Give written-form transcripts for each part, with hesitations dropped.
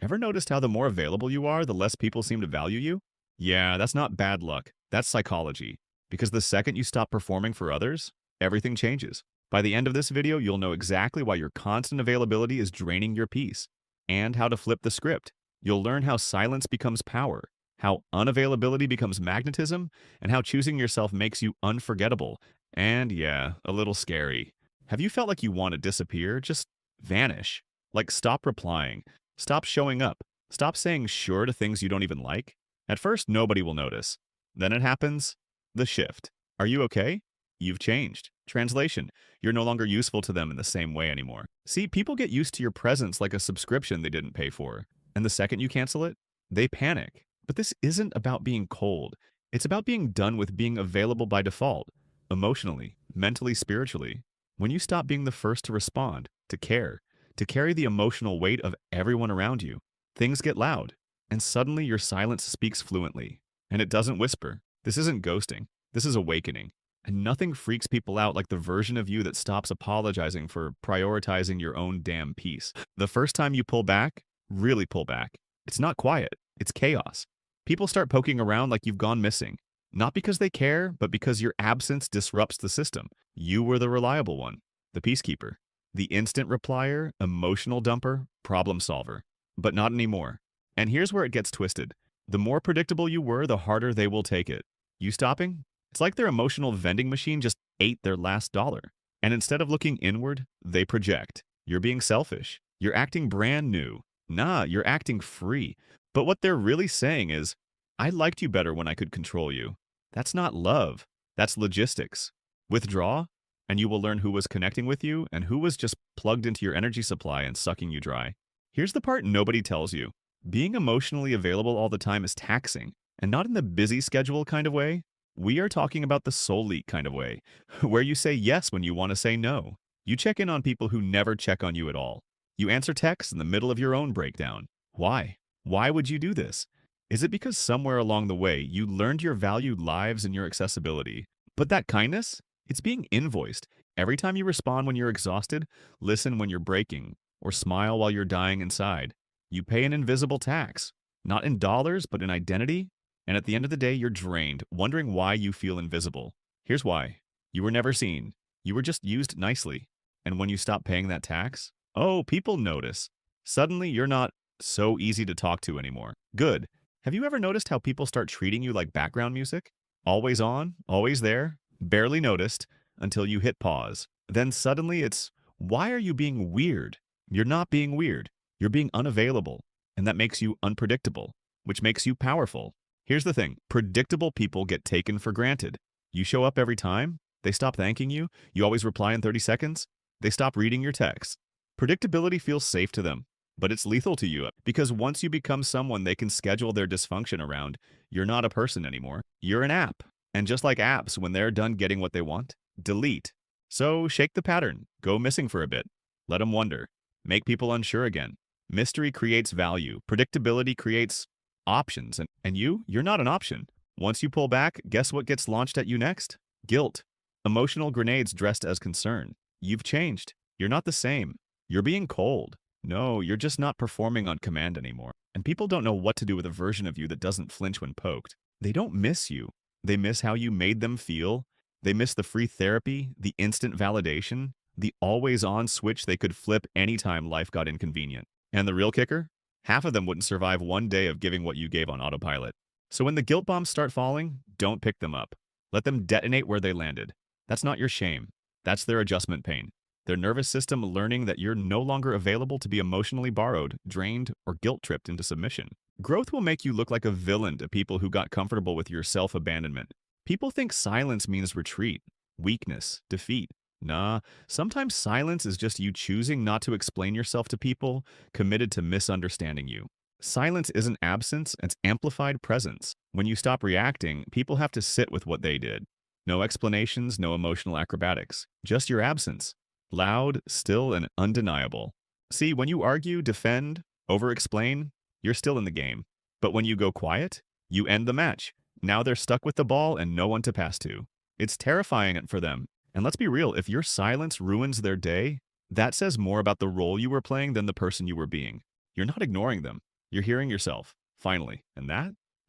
Ever noticed how the more available you are, the less people seem to value you? Yeah, that's not bad luck. That's psychology. Because the second you stop performing for others, everything changes. By the end of this video, you'll know exactly why your constant availability is draining your peace, and how to flip the script. You'll learn how silence becomes power, how unavailability becomes magnetism, and how choosing yourself makes you unforgettable. And yeah, a little scary. Have you felt like you want to disappear? Just vanish. Like stop replying. Stop showing up. Stop saying sure to things you don't even like. At first, nobody will notice. Then it happens. The shift. Are you okay? You've changed. Translation. You're no longer useful to them in the same way anymore. See, people get used to your presence like a subscription they didn't pay for. And the second you cancel it, they panic. But this isn't about being cold. It's about being done with being available by default. Emotionally, mentally, spiritually. When you stop being the first to respond, to care, to carry the emotional weight of everyone around you, things get loud, and suddenly your silence speaks fluently. And it doesn't whisper. This isn't ghosting. This is awakening. And nothing freaks people out like the version of you that stops apologizing for prioritizing your own damn peace. The first time you pull back, really pull back, it's not quiet, it's chaos. People start poking around like you've gone missing. Not because they care, but because your absence disrupts the system. You were the reliable one, the peacekeeper. The instant replier, emotional dumper, problem solver. But not anymore. And here's where it gets twisted. The more predictable you were, the harder they will take it. You stopping? It's like their emotional vending machine just ate their last dollar. And instead of looking inward, they project. You're being selfish. You're acting brand new. Nah, you're acting free. But what they're really saying is, I liked you better when I could control you. That's not love. That's logistics. Withdraw, and you will learn who was connecting with you and who was just plugged into your energy supply and sucking you dry. Here's the part nobody tells you. Being emotionally available all the time is taxing, and not in the busy schedule kind of way. We are talking about the soul leak kind of way, where you say yes when you want to say no. You check in on people who never check on you at all. You answer texts in the middle of your own breakdown. Why? Why would you do this? Is it because somewhere along the way you learned your valued lives and your accessibility? But that kindness, it's being invoiced. Every time you respond when you're exhausted, listen when you're breaking, or smile while you're dying inside, you pay an invisible tax. Not in dollars, but in identity. And at the end of the day, you're drained, wondering why you feel invisible. Here's why. You were never seen. You were just used nicely. And when you stop paying that tax, oh, people notice. Suddenly, you're not so easy to talk to anymore. Good. Have you ever noticed how people start treating you like background music? Always on, always there, barely noticed, until you hit pause. Then suddenly it's, why are you being weird? You're not being weird. You're being unavailable. And that makes you unpredictable, which makes you powerful. Here's the thing. Predictable people get taken for granted. You show up every time. They stop thanking you. You always reply in 30 seconds. They stop reading your texts. Predictability feels safe to them, but it's lethal to you because once you become someone they can schedule their dysfunction around, you're not a person anymore. You're an app. And just like apps, when they're done getting what they want, delete. So shake the pattern. Go missing for a bit. Let them wonder. Make people unsure again. Mystery creates value. Predictability creates options. And you're not an option. Once you pull back, guess what gets launched at you next? Guilt. Emotional grenades dressed as concern. You've changed. You're not the same. You're being cold. No, you're just not performing on command anymore. And people don't know what to do with a version of you that doesn't flinch when poked. They don't miss you. They miss how you made them feel. They miss the free therapy, the instant validation, the always-on switch they could flip anytime life got inconvenient. And the real kicker? Half of them wouldn't survive one day of giving what you gave on autopilot. So when the guilt bombs start falling, don't pick them up. Let them detonate where they landed. That's not your shame. That's their adjustment pain. Their nervous system learning that you're no longer available to be emotionally borrowed, drained, or guilt-tripped into submission. Growth will make you look like a villain to people who got comfortable with your self-abandonment. People think silence means retreat, weakness, defeat. Nah, sometimes silence is just you choosing not to explain yourself to people committed to misunderstanding you. Silence isn't absence, it's amplified presence. When you stop reacting, people have to sit with what they did. No explanations, no emotional acrobatics. Just your absence. Loud, still, and undeniable. See, when you argue, defend, over-explain, you're still in the game. But when you go quiet, you end the match. Now they're stuck with the ball and no one to pass to. It's terrifying for them. And let's be real, if your silence ruins their day, that says more about the role you were playing than the person you were being. You're not ignoring them. You're hearing yourself, finally. And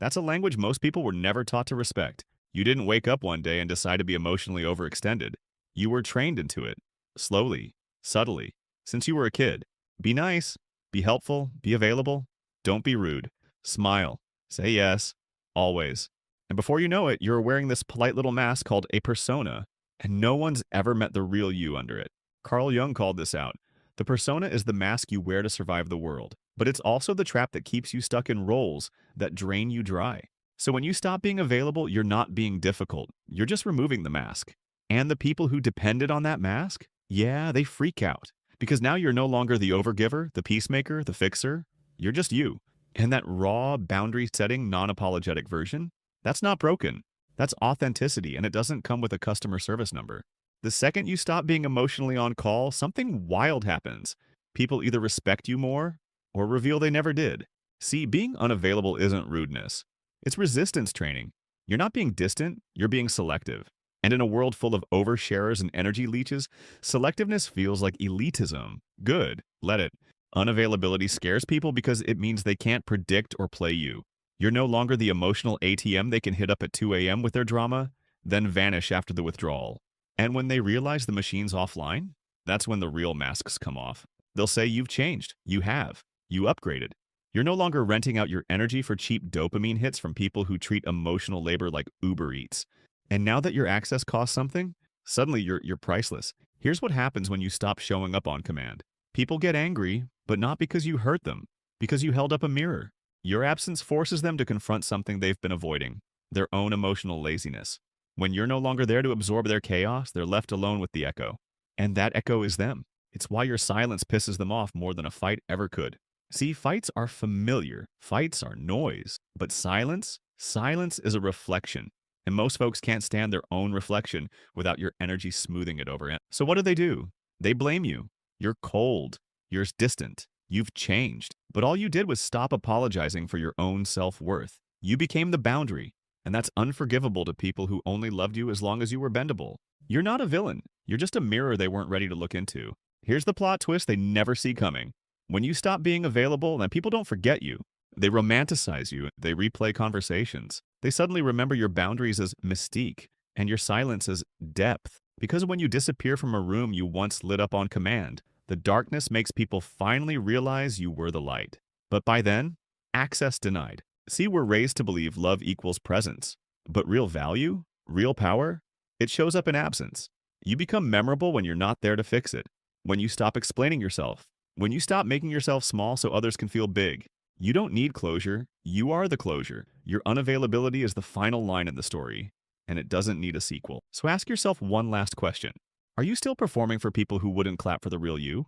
that's a language most people were never taught to respect. You didn't wake up one day and decide to be emotionally overextended. You were trained into it, slowly, subtly, since you were a kid. Be nice, be helpful, be available. Don't be rude. Smile, say yes, always. And before you know it, you're wearing this polite little mask called a persona, and no one's ever met the real you under it. Carl Jung called this out. The persona is the mask you wear to survive the world, but it's also the trap that keeps you stuck in roles that drain you dry. So when you stop being available, you're not being difficult. You're just removing the mask. And the people who depended on that mask, yeah, they freak out. Because now you're no longer the overgiver, the peacemaker, the fixer. You're just you. And that raw, boundary-setting, non-apologetic version, that's not broken. That's authenticity, and it doesn't come with a customer service number. The second you stop being emotionally on call, something wild happens. People either respect you more or reveal they never did. See, being unavailable isn't rudeness. It's resistance training. You're not being distant, you're being selective. And in a world full of oversharers and energy leeches, selectiveness feels like elitism. Good, let it. Unavailability scares people because it means they can't predict or play you. You're no longer the emotional ATM they can hit up at 2 a.m. with their drama, then vanish after the withdrawal. And when they realize the machine's offline, that's when the real masks come off. They'll say you've changed, you have, you upgraded. You're no longer renting out your energy for cheap dopamine hits from people who treat emotional labor like Uber Eats. And now that your access costs something, suddenly you're priceless. Here's what happens when you stop showing up on command. People get angry, but not because you hurt them, because you held up a mirror. Your absence forces them to confront something they've been avoiding, their own emotional laziness. When you're no longer there to absorb their chaos, they're left alone with the echo. And that echo is them. It's why your silence pisses them off more than a fight ever could. See, fights are familiar. Fights are noise. But silence is a reflection. And most folks can't stand their own reflection without your energy smoothing it over. So what do? They blame you. You're cold. You're distant. You've changed. But all you did was stop apologizing for your own self-worth. You became the boundary. And that's unforgivable to people who only loved you as long as you were bendable. You're not a villain. You're just a mirror they weren't ready to look into. Here's the plot twist they never see coming. When you stop being available, then people don't forget you. They romanticize you. They replay conversations. They suddenly remember your boundaries as mystique and your silence as depth. Because when you disappear from a room you once lit up on command, the darkness makes people finally realize you were the light. But by then, access denied. See, we're raised to believe love equals presence. But real value, real power, it shows up in absence. You become memorable when you're not there to fix it. When you stop explaining yourself. When you stop making yourself small so others can feel big. You don't need closure. You are the closure. Your unavailability is the final line in the story, and it doesn't need a sequel. So ask yourself one last question. Are you still performing for people who wouldn't clap for the real you?